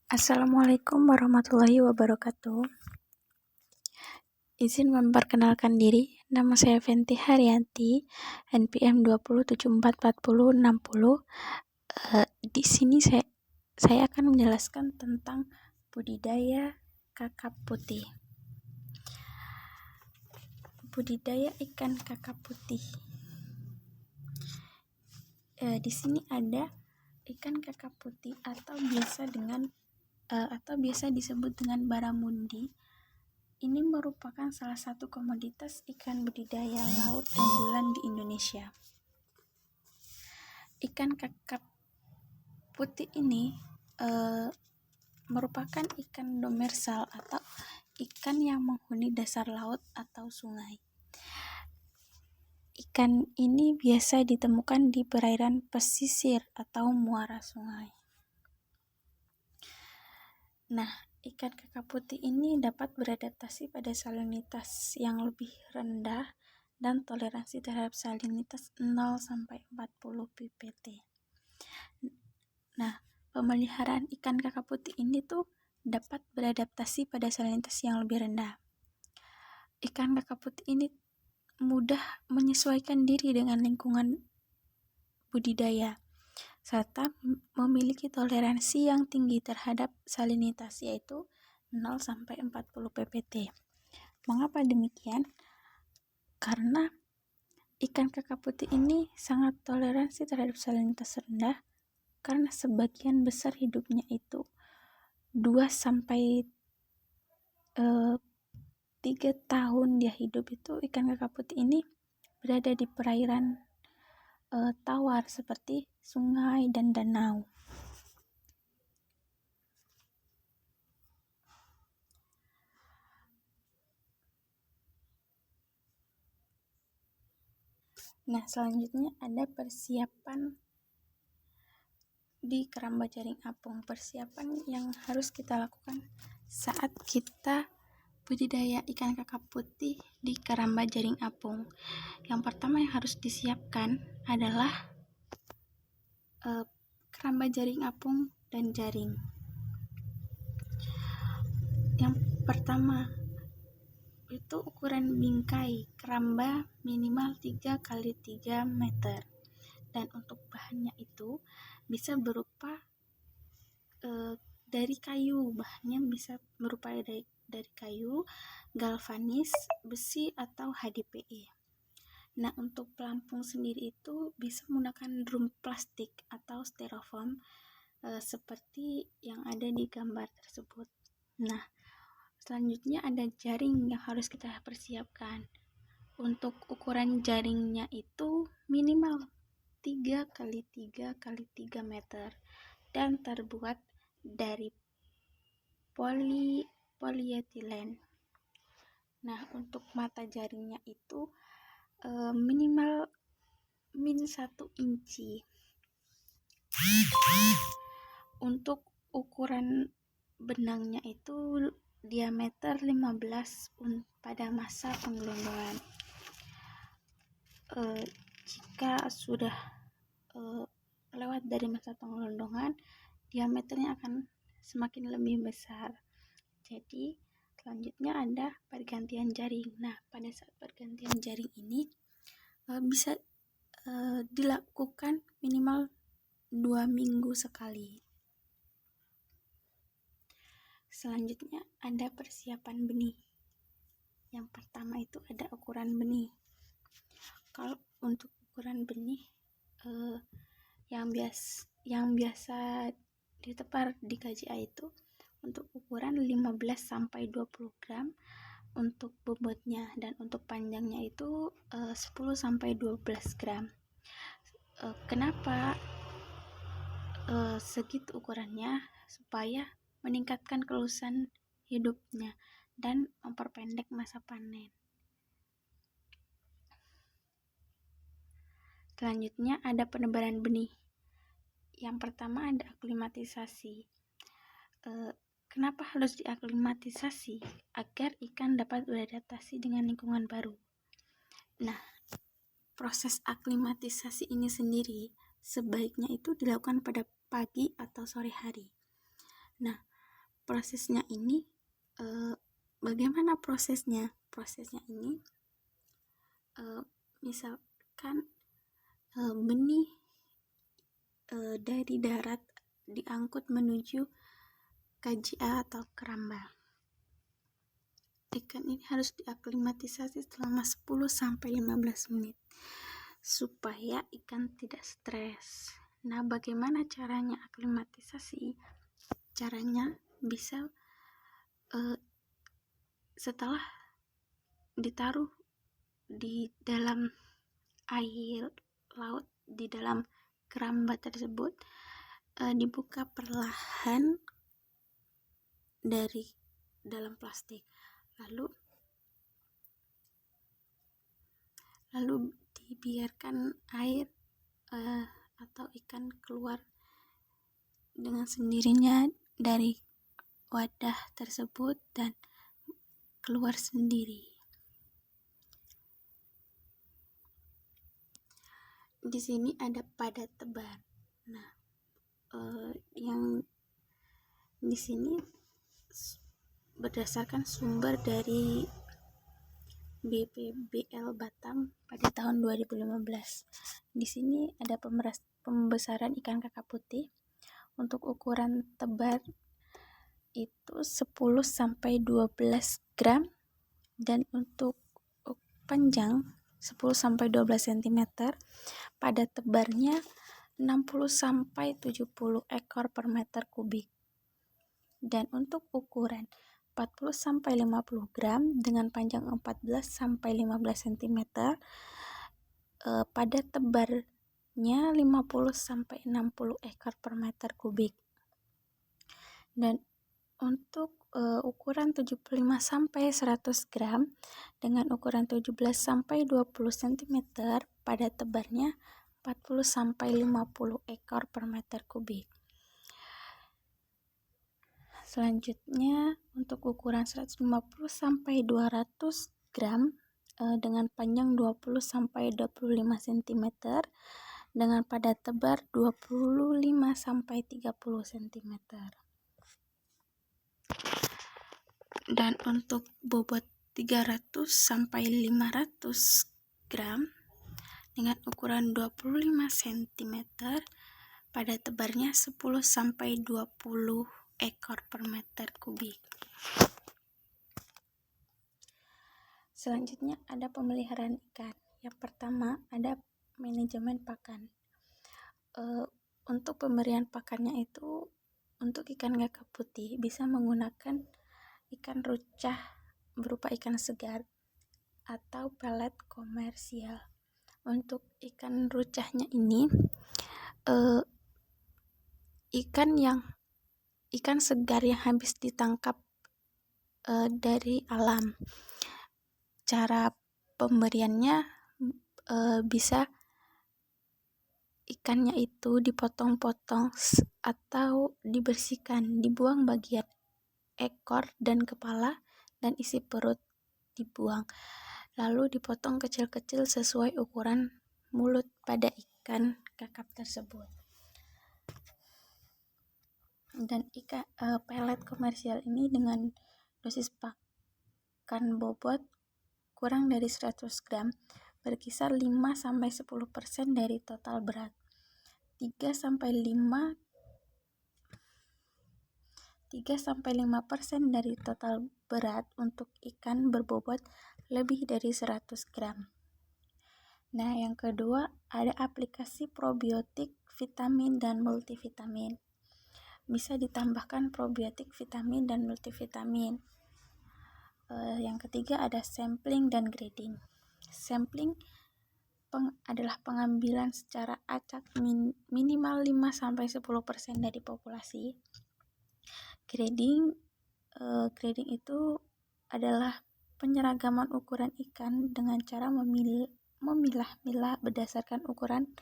Assalamualaikum warahmatullahi wabarakatuh. Izin memperkenalkan diri, nama saya Fenty Haryanti, NPM 20744060. Di sini saya akan menjelaskan tentang budidaya kakap putih. Budidaya ikan kakap putih. Di sini ada ikan kakap putih atau biasa disebut dengan baramundi. Ini merupakan salah satu komoditas ikan budidaya laut unggulan di Indonesia. Ikan kakap putih ini merupakan ikan demersal atau ikan yang menghuni dasar laut atau sungai. Ikan ini biasa ditemukan di perairan pesisir atau muara sungai. Nah, ikan kakap putih ini dapat beradaptasi pada salinitas yang lebih rendah dan toleransi terhadap salinitas 0-40 ppt. Nah, pemeliharaan ikan kakap putih ini tuh dapat beradaptasi pada salinitas yang lebih rendah. Ikan kakap putih ini mudah menyesuaikan diri dengan lingkungan budidaya, serta memiliki toleransi yang tinggi terhadap salinitas, yaitu 0-40 ppt. Mengapa demikian? Karena ikan kakap putih ini sangat toleransi terhadap salinitas rendah, karena sebagian besar hidupnya itu 2-3 tahun dia hidup itu ikan kakap putih ini berada di perairan tawar seperti sungai dan danau. Nah, selanjutnya ada persiapan di keramba jaring apung. Persiapan yang harus kita lakukan saat kita budidaya ikan kakap putih di keramba jaring apung. Yang pertama yang harus disiapkan adalah keramba jaring apung dan jaring. Yang pertama itu ukuran bingkai keramba minimal 3x3 meter, dan untuk bahannya itu bisa berupa dari kayu. Bahannya bisa berupa dari kayu, galvanis, besi, atau HDPE. Nah, untuk pelampung sendiri itu bisa menggunakan drum plastik atau styrofoam seperti yang ada di gambar tersebut. Nah, selanjutnya ada jaring yang harus kita persiapkan. Untuk ukuran jaringnya itu minimal 3x3x3 meter dan terbuat dari polietilen. Nah, untuk mata jaringnya itu minimal -1 inci. Untuk ukuran benangnya itu diameter 15 pada masa penggelondongan. Jika sudah lewat dari masa penggelondongan, diameternya akan semakin lebih besar. Jadi selanjutnya ada pergantian jaring. Nah, pada saat pergantian jaring ini bisa dilakukan minimal 2 minggu sekali. Selanjutnya ada persiapan benih. Yang pertama itu ada ukuran benih. Kalau untuk ukuran benih yang biasa ditepar di KJA itu untuk ukuran 15-20 gram untuk bobotnya, dan untuk panjangnya itu 10-12 gram. Kenapa segitu ukurannya? Supaya meningkatkan keluasan hidupnya dan memperpendek masa panen. Selanjutnya ada penebaran benih. Yang pertama ada aklimatisasi. Kenapa harus diaklimatisasi? Agar ikan dapat beradaptasi dengan lingkungan baru. Nah, proses aklimatisasi ini sendiri sebaiknya itu dilakukan pada pagi atau sore hari. Nah, prosesnya ini, bagaimana prosesnya? Prosesnya ini, misalkan benih dari darat diangkut menuju KJA atau keramba. Ikan ini harus diaklimatisasi selama 10-15 menit supaya ikan tidak stres. Nah, bagaimana caranya aklimatisasi? Caranya bisa setelah ditaruh di dalam air laut, di dalam keramba tersebut, dibuka perlahan dari dalam plastik, lalu dibiarkan air atau ikan keluar dengan sendirinya dari wadah tersebut dan keluar sendiri. Di sini ada padat tebar. Nah, yang di sini berdasarkan sumber dari BPBL Batam pada tahun 2015. Di sini ada pembesaran ikan kakap putih. Untuk ukuran tebar itu 10-12 gram, dan untuk panjang 10-12 cm. Pada tebarnya 60-70 ekor per meter kubik. Dan untuk ukuran 40-50 gram dengan panjang 14-15 cm, pada tebarnya 50-60 ekor per meter kubik. Dan untuk ukuran 75-100 gram dengan ukuran 17-20 cm, pada tebarnya 40-50 ekor per meter kubik. Selanjutnya untuk ukuran 150-200 gram dengan panjang 20-25 cm dengan pada tebar 25-30 cm. Dan untuk bobot 300-500 gram dengan ukuran 25 cm pada tebarnya 10-20 ekor per meter kubik. Selanjutnya ada pemeliharaan ikan. Yang pertama ada manajemen pakan. Untuk pemberian pakannya itu, untuk ikan kakap putih bisa menggunakan ikan rucah berupa ikan segar atau pelet komersial. Untuk ikan rucahnya ini ikan segar yang habis ditangkap dari alam. Cara pemberiannya bisa ikannya itu dipotong-potong atau dibersihkan, dibuang bagian ekor dan kepala, dan isi perut dibuang. Lalu dipotong kecil-kecil sesuai ukuran mulut pada ikan kakap tersebut. Dan pelet komersial ini dengan dosis pakan bobot kurang dari 100 gram, berkisar 5-10% dari total berat. 3-5% dari total berat untuk ikan berbobot lebih dari 100 gram. Nah, yang kedua ada aplikasi probiotik, vitamin, dan multivitamin. Bisa ditambahkan probiotik, vitamin, dan multivitamin. Yang ketiga ada sampling dan grading. Sampling adalah pengambilan secara acak minimal 5-10% dari populasi. Grading itu adalah penyeragaman ukuran ikan dengan cara memilah-milah berdasarkan ukuran,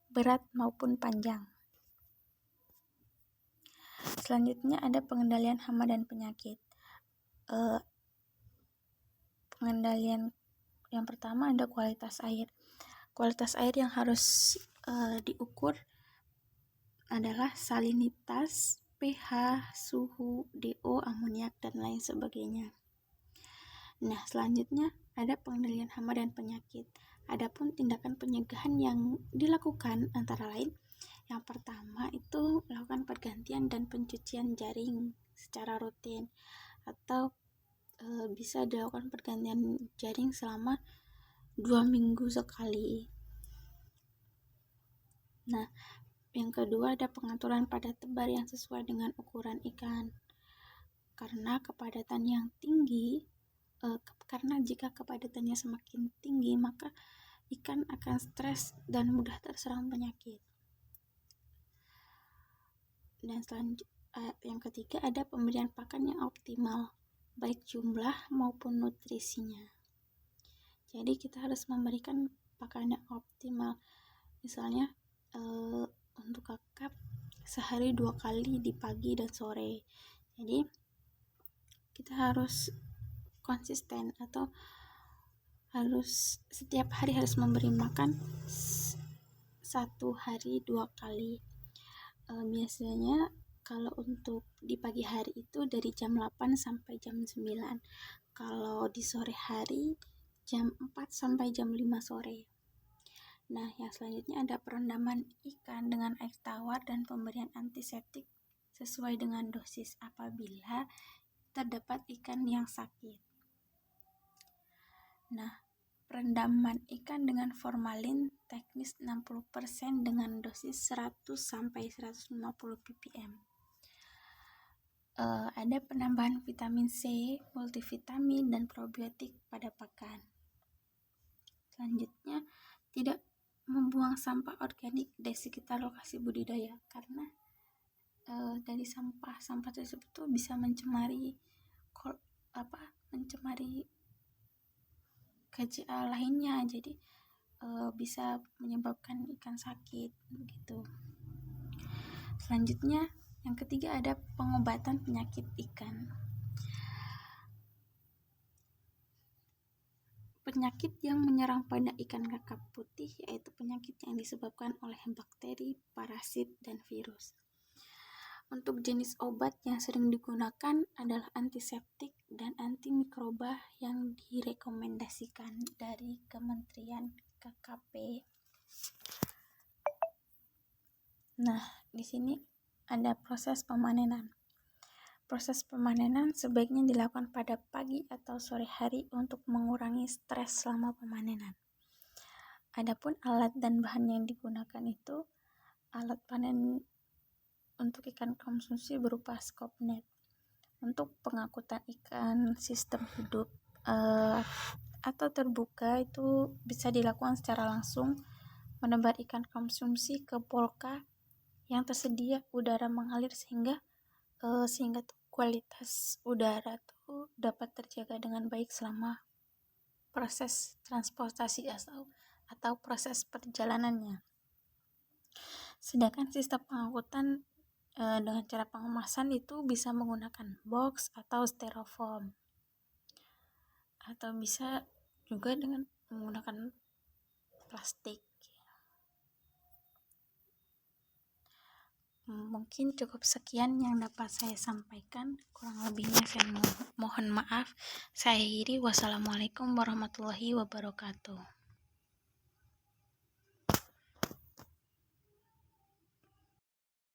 berat maupun panjang. Selanjutnya ada pengendalian hama dan penyakit. Pengendalian yang pertama ada kualitas air. Kualitas air yang harus diukur adalah salinitas, pH, suhu, DO, amoniak, dan lain sebagainya. Nah, selanjutnya ada pengendalian hama dan penyakit. Adapun tindakan pencegahan yang dilakukan antara lain, yang pertama itu melakukan pergantian dan pencucian jaring secara rutin, atau bisa dilakukan pergantian jaring selama 2 minggu sekali. Nah, yang kedua ada pengaturan pada tebar yang sesuai dengan ukuran ikan. Karena kepadatan yang tinggi, karena jika kepadatannya semakin tinggi, maka ikan akan stres dan mudah terserang penyakit. Dan yang ketiga ada pemberian pakan yang optimal, baik jumlah maupun nutrisinya. Jadi kita harus memberikan pakan yang optimal. Misalnya untuk kakap sehari 2 kali di pagi dan sore. Jadi kita harus konsisten atau harus setiap hari harus memberi makan 1 hari 2 kali. Biasanya kalau untuk di pagi hari itu dari jam 8 sampai jam 9. Kalau di sore hari jam 4 sampai jam 5 sore. Nah, yang selanjutnya ada perendaman ikan dengan air tawar dan pemberian antiseptik sesuai dengan dosis apabila terdapat ikan yang sakit. Nah, perendaman ikan dengan formalin teknis 60% dengan dosis 100 sampai 150 ppm. Ada penambahan vitamin C, multivitamin, dan probiotik pada pakan. Selanjutnya, tidak membuang sampah organik di sekitar lokasi budidaya, karena dari sampah tersebut tuh bisa mencemari KCA lainnya, jadi bisa menyebabkan ikan sakit begitu. Selanjutnya yang ketiga ada pengobatan penyakit ikan. Penyakit yang menyerang pada ikan kakap putih yaitu penyakit yang disebabkan oleh bakteri, parasit, dan virus. Untuk jenis obat yang sering digunakan adalah antiseptik dan antimikroba yang direkomendasikan dari Kementerian KKP. Nah, di sini ada proses pemanenan. Proses pemanenan sebaiknya dilakukan pada pagi atau sore hari untuk mengurangi stres selama pemanenan. Adapun alat dan bahan yang digunakan itu alat panen untuk ikan konsumsi berupa scope net. Untuk pengangkutan ikan sistem hidup atau terbuka itu bisa dilakukan secara langsung, menebar ikan konsumsi ke polka yang tersedia udara mengalir sehingga kualitas udara tuh dapat terjaga dengan baik selama proses transportasi atau proses perjalanannya. Sedangkan sistem pengangkutan dengan cara pengemasan itu bisa menggunakan box atau styrofoam, atau bisa juga dengan menggunakan plastik. Mungkin cukup sekian yang dapat saya sampaikan, kurang lebihnya saya mohon maaf. Saya akhiri, wassalamualaikum warahmatullahi wabarakatuh.